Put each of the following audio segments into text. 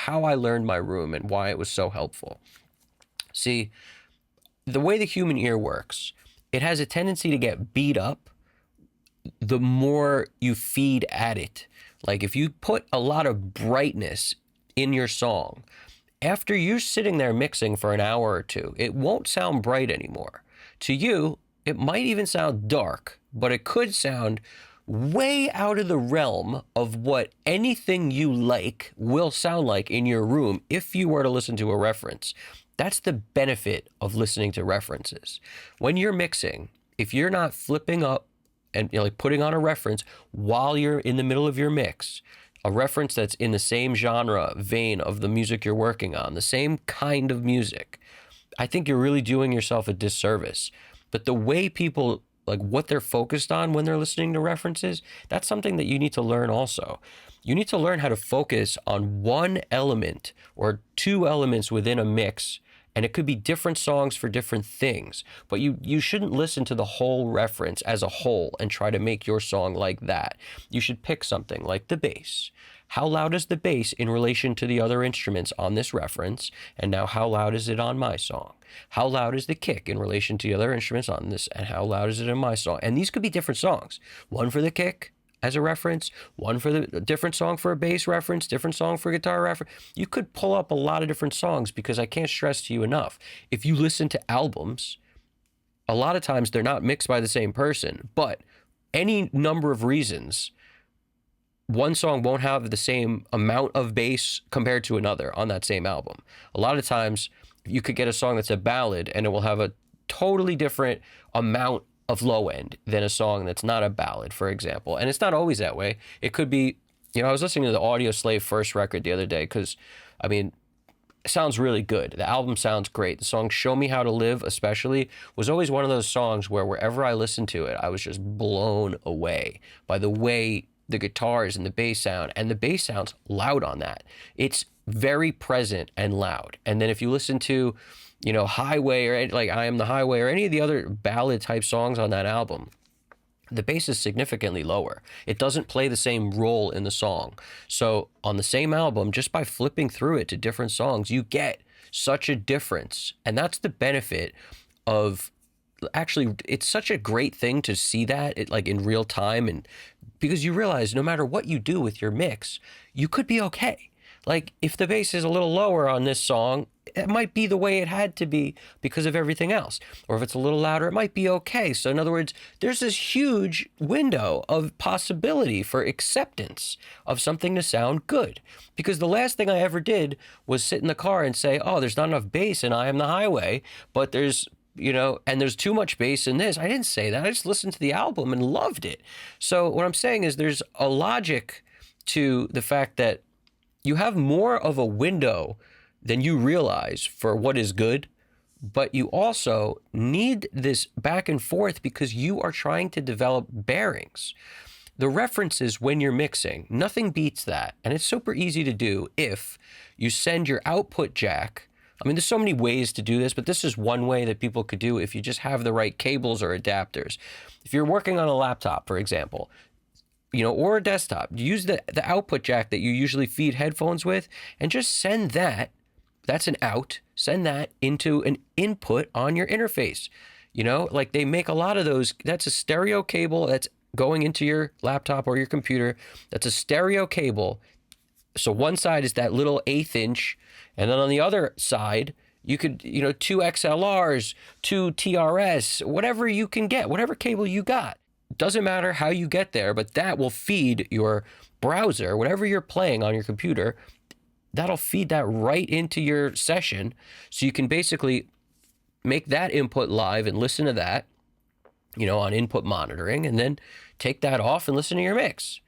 how I learned my room and why it was so helpful. See, the way the human ear works, it has a tendency to get beat up the more you feed at it. Like if you put a lot of brightness in your song, after you're sitting there mixing for an hour or two, it won't sound bright anymore. To you, it might even sound dark, but it could sound way out of the realm of what anything you like will sound like in your room if you were to listen to a reference. That's the benefit of listening to references. When you're mixing, if you're not flipping up and like putting on a reference while you're in the middle of your mix, a reference that's in the same genre vein of the music you're working on, the same kind of music, I think you're really doing yourself a disservice. But the way people, like what they're focused on when they're listening to references, that's something that you need to learn also. You need to learn how to focus on one element or two elements within a mix, and it could be different songs for different things, but you shouldn't listen to the whole reference as a whole and try to make your song like that. You should pick something like the bass. How loud is the bass in relation to the other instruments on this reference? And now how loud is it on my song? How loud is the kick in relation to the other instruments on this? And how loud is it in my song? And these could be different songs. One for the kick as a reference, one for the different song for a bass reference, different song for a guitar reference. You could pull up a lot of different songs, because I can't stress to you enough, if you listen to albums, a lot of times they're not mixed by the same person, but any number of reasons, one song won't have the same amount of bass compared to another on that same album. A lot of times you could get a song that's a ballad and it will have a totally different amount of low end than a song that's not a ballad, for example. And it's not always that way. It could be, I was listening to the Audio Slave first record the other day because, it sounds really good. The album sounds great. The song Show Me How to Live, especially, was always one of those songs where wherever I listened to it, I was just blown away by the way the guitars and the bass sound, and the bass sounds loud on that. It's very present and loud. And then if you listen to, Highway or like I Am the Highway or any of the other ballad type songs on that album, the bass is significantly lower. It doesn't play the same role in the song. So on the same album, just by flipping through it to different songs, you get such a difference. And that's the benefit of, actually, it's such a great thing to see that like in real time, and because you realize no matter what you do with your mix, you could be okay. Like if the bass is a little lower on this song, it might be the way it had to be because of everything else. Or if it's a little louder, it might be okay. So in other words, there's this huge window of possibility for acceptance of something to sound good. Because the last thing I ever did was sit in the car and say, oh, there's not enough bass in I Am the Highway, but there's, and there's too much bass in this. I didn't say that. I just listened to the album and loved it. So what I'm saying is there's a logic to the fact that you have more of a window than you realize for what is good, but you also need this back and forth because you are trying to develop bearings. The references when you're mixing, nothing beats that. And it's super easy to do if you send your output jack. There's so many ways to do this, but this is one way that people could do if you just have the right cables or adapters. If you're working on a laptop, for example, or a desktop, use the output jack that you usually feed headphones with and just send that's an out, send that into an input on your interface. Like they make a lot of those, that's a stereo cable that's going into your laptop or your computer. That's a stereo cable. So one side is that little 1/8 inch, and then on the other side, you could, 2 XLRs, 2 TRS, whatever you can get, whatever cable you got. Doesn't matter how you get there, but that will feed your browser, whatever you're playing on your computer, that'll feed that right into your session. So you can basically make that input live and listen to that, on input monitoring, and then take that off and listen to your mix.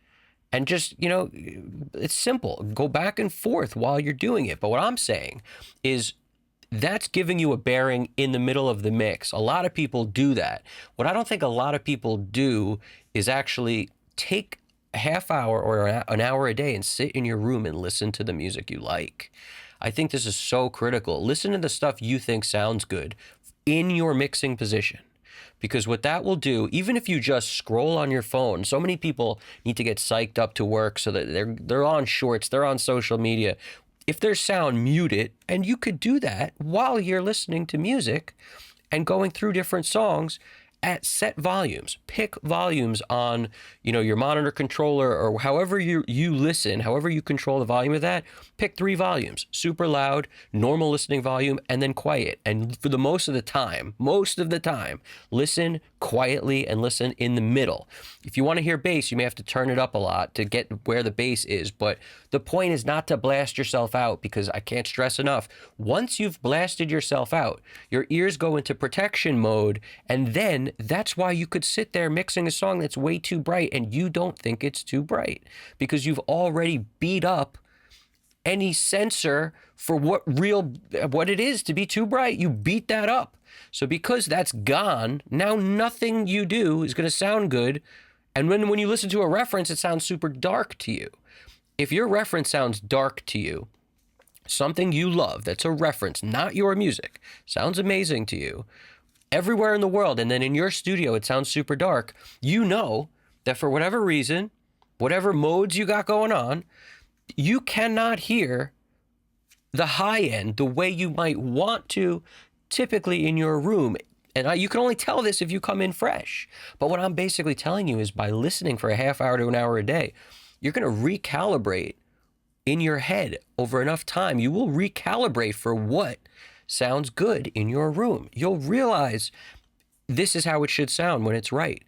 And just, it's simple. Go back and forth while you're doing it. But what I'm saying is that's giving you a bearing in the middle of the mix. A lot of people do that. What I don't think a lot of people do is actually take a half hour or an hour a day and sit in your room and listen to the music you like. I think this is so critical. Listen to the stuff you think sounds good in your mixing position. Because what that will do, even if you just scroll on your phone, so many people need to get psyched up to work so that they're on shorts, they're on social media. if there's sound, mute it. And you could do that while you're listening to music and going through different songs at set volumes. Pick volumes on, your monitor controller, or however you listen, however you control the volume of that. Pick 3 volumes: super loud, normal listening volume, and then quiet. And for the most of the time, listen quietly and listen in the middle. If you want to hear bass, you may have to turn it up a lot to get where the bass is. But the point is not to blast yourself out, because I can't stress enough, once you've blasted yourself out, your ears go into protection mode, and then that's why you could sit there mixing a song that's way too bright and you don't think it's too bright, because you've already beat up any sensor for what it is to be too bright. You beat that up. So because that's gone, now nothing you do is going to sound good. And when you listen to a reference, it sounds super dark to you. If your reference sounds dark to you, something you love that's a reference, not your music, sounds amazing to you everywhere in the world, and then in your studio it sounds super dark, you know that for whatever reason, whatever modes you got going on, you cannot hear the high end the way you might want to typically in your room. And you can only tell this if you come in fresh. But what I'm basically telling you is, by listening for a half hour to an hour a day, you're going to recalibrate in your head over enough time. You will recalibrate for what sounds good in your room. You'll realize this is how it should sound when it's right.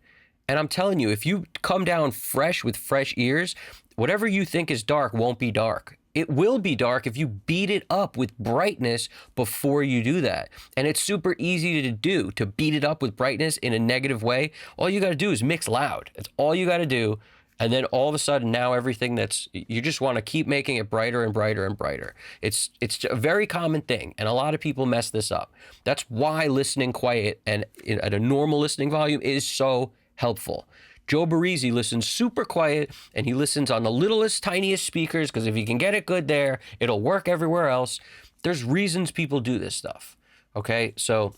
And I'm telling you, if you come down fresh with fresh ears, whatever you think is dark won't be dark. It will be dark if you beat it up with brightness before you do that. And it's super easy to do, to beat it up with brightness in a negative way. All you got to do is mix loud. That's all you got to do. And then all of a sudden, now everything you just want to keep making it brighter and brighter and brighter. It's a very common thing, and a lot of people mess this up. That's why listening quiet and at a normal listening volume is so helpful. Joe Barresi listens super quiet, and he listens on the littlest, tiniest speakers, because if you can get it good there, it'll work everywhere else. There's reasons people do this stuff, okay? So...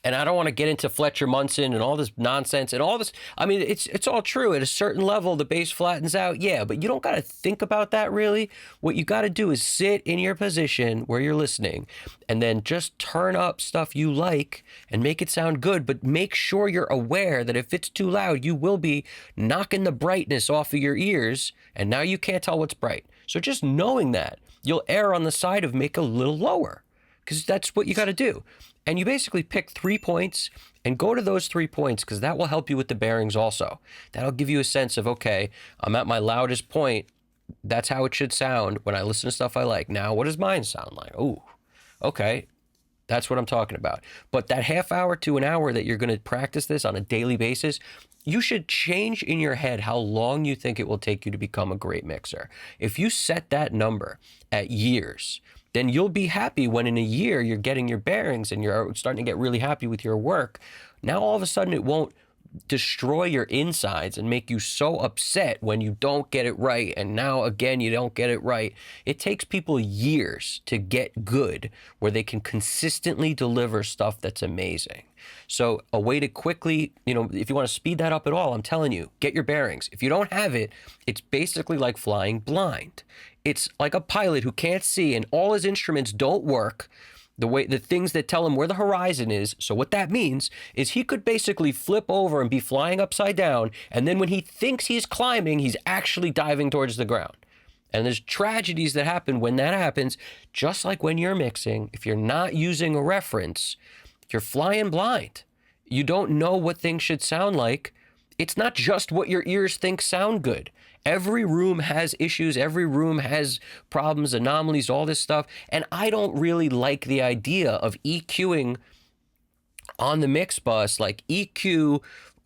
And I don't want to get into Fletcher Munson and all this nonsense and all this. I mean, it's all true. At a certain level, the bass flattens out. Yeah, but you don't got to think about that, really. What you got to do is sit in your position where you're listening and then just turn up stuff you like and make it sound good. But make sure you're aware that if it's too loud, you will be knocking the brightness off of your ears. And now you can't tell what's bright. So just knowing that, you'll err on the side of make a little lower, because that's what you got to do. And you basically pick 3 points and go to those 3 points, because that will help you with the bearings also. That'll give you a sense of, okay, I'm at my loudest point. That's how it should sound when I listen to stuff I like. Now, what does mine sound like? Ooh, okay, that's what I'm talking about. But that half hour to an hour that you're going to practice this on a daily basis, you should change in your head how long you think it will take you to become a great mixer. If you set that number at years, then you'll be happy when in a year you're getting your bearings and you're starting to get really happy with your work. Now all of a sudden it won't destroy your insides and make you so upset when you don't get it right, and now again you don't get it right. It takes people years to get good where they can consistently deliver stuff that's amazing. So a way to quickly, if you want to speed that up at all, I'm telling you, get your bearings. If you don't have it, it's basically like flying blind. It's like a pilot who can't see and all his instruments don't work, the things that tell him where the horizon is. So what that means is he could basically flip over and be flying upside down, and then when he thinks he's climbing, he's actually diving towards the ground. And there's tragedies that happen when that happens, just like when you're mixing. If you're not using a reference, you're flying blind. You don't know what things should sound like. It's not just what your ears think sound good. Every room has issues. Every room has problems, anomalies, all this stuff. And I don't really like the idea of EQing on the mix bus, like EQ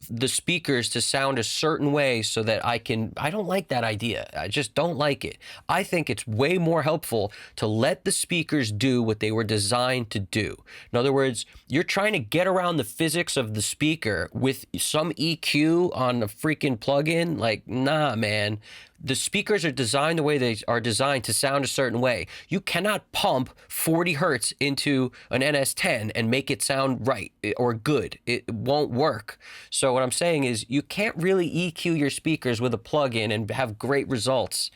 the speakers to sound a certain way so that I don't like that idea. I just don't like it. I think it's way more helpful to let the speakers do what they were designed to do. In other words, you're trying to get around the physics of the speaker with some EQ on a freaking plugin. Like, nah, man. The speakers are designed the way they are designed to sound a certain way. You cannot pump 40 hertz into an NS10 and make it sound right or good. It won't work. So what I'm saying is you can't really EQ your speakers with a plugin and have great results.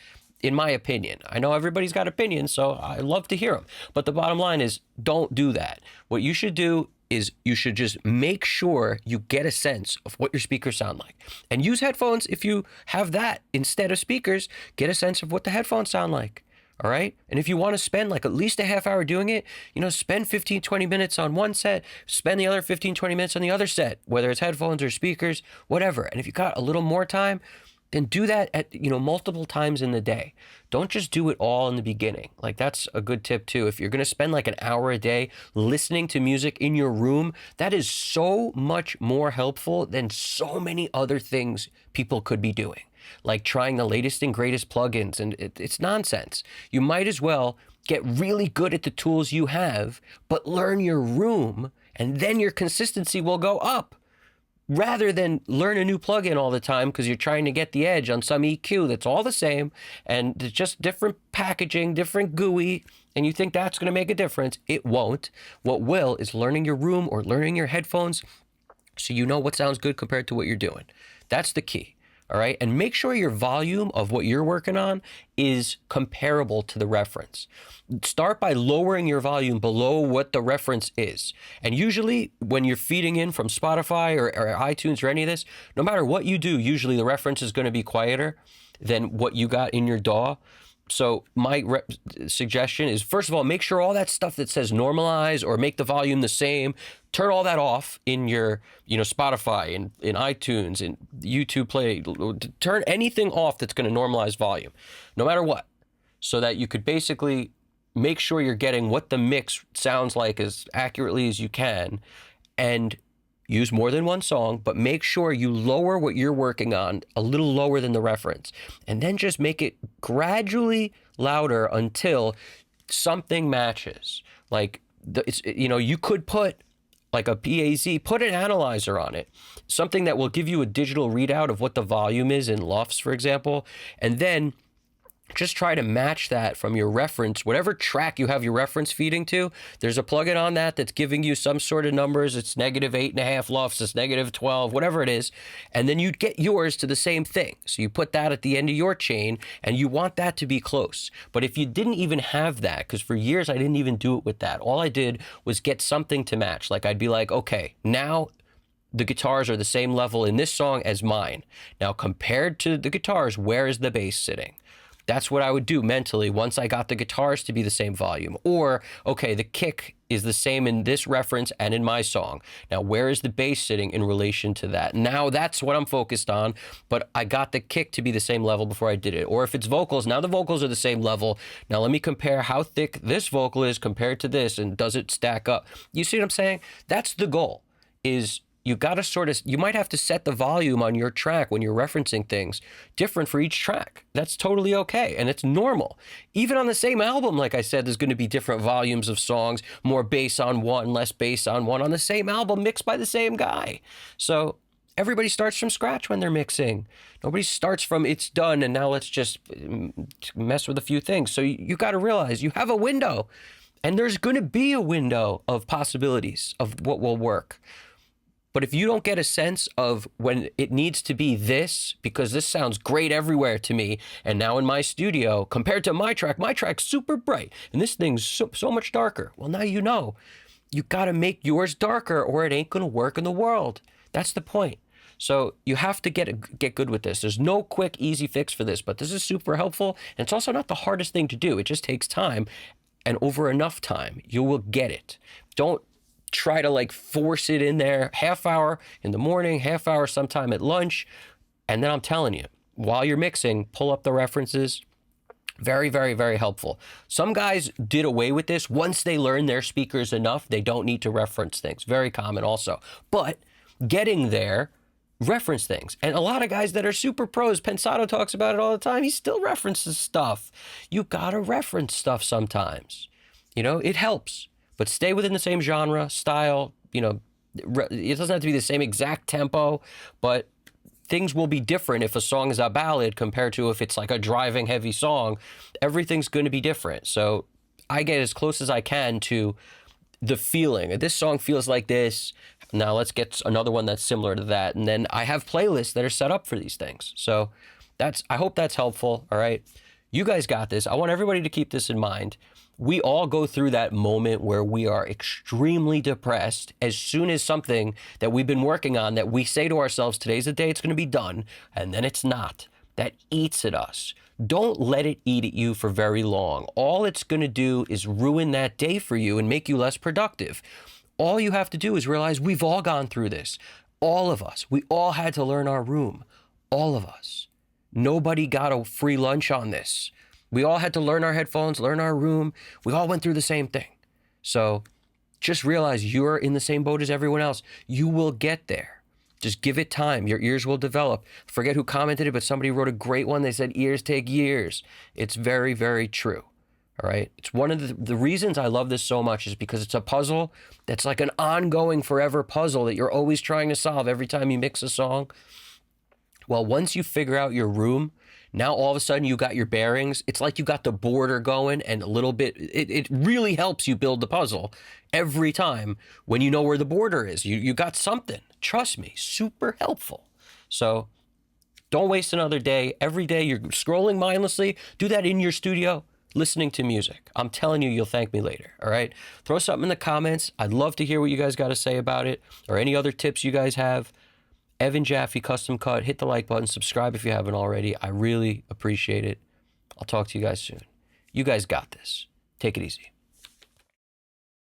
in my opinion. I know everybody's got opinions, so I love to hear them. But the bottom line is, don't do that. What you should do is you should just make sure you get a sense of what your speakers sound like. And use headphones if you have that instead of speakers. Get a sense of what the headphones sound like. All right. And if you want to spend like at least a half hour doing it, spend 15, 20 minutes on one set, spend the other 15, 20 minutes on the other set, whether it's headphones or speakers, whatever. And if you got a little more time, then do that at, multiple times in the day. Don't just do it all in the beginning. Like, that's a good tip too. If you're going to spend like an hour a day listening to music in your room, that is so much more helpful than so many other things people could be doing, like trying the latest and greatest plugins. And it's nonsense. You might as well get really good at the tools you have, but learn your room, and then your consistency will go up. Rather than learn a new plugin all the time because you're trying to get the edge on some EQ that's all the same and it's just different packaging, different GUI, and you think that's going to make a difference. It won't. What will is learning your room or learning your headphones so you know what sounds good compared to what you're doing. That's the key. All right. And make sure your volume of what you're working on is comparable to the reference. Start by lowering your volume below what the reference is. And usually when you're feeding in from Spotify or iTunes or any of this, no matter what you do, usually the reference is going to be quieter than what you got in your DAW. So my suggestion is, first of all, make sure all that stuff that says normalize or make the volume the same, turn all that off in your, Spotify and in iTunes and YouTube Play. Turn anything off that's going to normalize volume, no matter what, so that you could basically make sure you're getting what the mix sounds like as accurately as you can, and use more than one song, but make sure you lower what you're working on a little lower than the reference, and then just make it gradually louder until something matches. Like, you could put like a PAZ, put an analyzer on it, something that will give you a digital readout of what the volume is in LUFS, for example, and then just try to match that from your reference, whatever track you have your reference feeding to. There's a plugin on that that's giving you some sort of numbers. It's -8.5 LUFS, it's -12, whatever it is. And then you'd get yours to the same thing. So you put that at the end of your chain, and you want that to be close. But if you didn't even have that, because for years I didn't even do it with that, all I did was get something to match. Like, I'd be like, okay, now the guitars are the same level in this song as mine. Now, compared to the guitars, where is the bass sitting? That's what I would do mentally once I got the guitars to be the same volume. Or, okay, the kick is the same in this reference and in my song. Now, where is the bass sitting in relation to that? Now, that's what I'm focused on, but I got the kick to be the same level before I did it. Or if it's vocals, now the vocals are the same level. Now, let me compare how thick this vocal is compared to this, and does it stack up? You see what I'm saying? That's the goal, is you got to you might have to set the volume on your track when you're referencing things different for each track. That's totally okay. And it's normal. Even on the same album, like I said, there's going to be different volumes of songs, more bass on one, less bass on one, on the same album, mixed by the same guy. So everybody starts from scratch when they're mixing. Nobody starts from it's done and now let's just mess with a few things. So you got to realize you have a window, and there's going to be a window of possibilities of what will work. But if you don't get a sense of when it needs to be this, because this sounds great everywhere to me, and now in my studio, compared to my track's super bright, and this thing's so much darker. Well, now you know. You got to make yours darker, or it ain't going to work in the world. That's the point. So you have to get good with this. There's no quick, easy fix for this, but this is super helpful, and it's also not the hardest thing to do. It just takes time, and over enough time, you will get it. Don't try to like force it in there, half hour in the morning, half hour sometime at lunch. And then I'm telling you, while you're mixing, pull up the references. Very, very, very helpful. Some guys did away with this. Once they learn their speakers enough, they don't need to reference things. Very common also. But getting there, reference things. And a lot of guys that are super pros, Pensado talks about it all the time, he still references stuff. You gotta reference stuff sometimes. It helps. But stay within the same genre, style, it doesn't have to be the same exact tempo, but things will be different if a song is a ballad compared to if it's like a driving heavy song. Everything's going to be different. So I get as close as I can to the feeling. This song feels like this. Now let's get another one that's similar to that. And then I have playlists that are set up for these things. So I hope that's helpful. All right. You guys got this. I want everybody to keep this in mind. We all go through that moment where we are extremely depressed as soon as something that we've been working on, that we say to ourselves, today's the day it's going to be done, and then it's not. That eats at us. Don't let it eat at you for very long. All it's going to do is ruin that day for you and make you less productive. All you have to do is realize we've all gone through this. All of us. We all had to learn our room. All of us. Nobody got a free lunch on this. We all had to learn our headphones, learn our room. We all went through the same thing. So just realize you're in the same boat as everyone else. You will get there. Just give it time. Your ears will develop. Forget who commented it, but somebody wrote a great one. They said ears take years. It's very, very true. All right. It's one of the reasons I love this so much is because it's a puzzle that's like an ongoing forever puzzle that you're always trying to solve every time you mix a song. Well, once you figure out your room, now all of a sudden you got your bearings. It's like you got the border going, and a little bit, it really helps you build the puzzle every time when you know where the border is. You got something. Trust me, super helpful. So don't waste another day. Every day you're scrolling mindlessly. Do that in your studio, listening to music. I'm telling you, you'll thank me later. All right. Throw something in the comments. I'd love to hear what you guys got to say about it, or any other tips you guys have. Evan Jaffe Custom Cut. Hit the like button. Subscribe if you haven't already. I really appreciate it. I'll talk to you guys soon. You guys got this. Take it easy.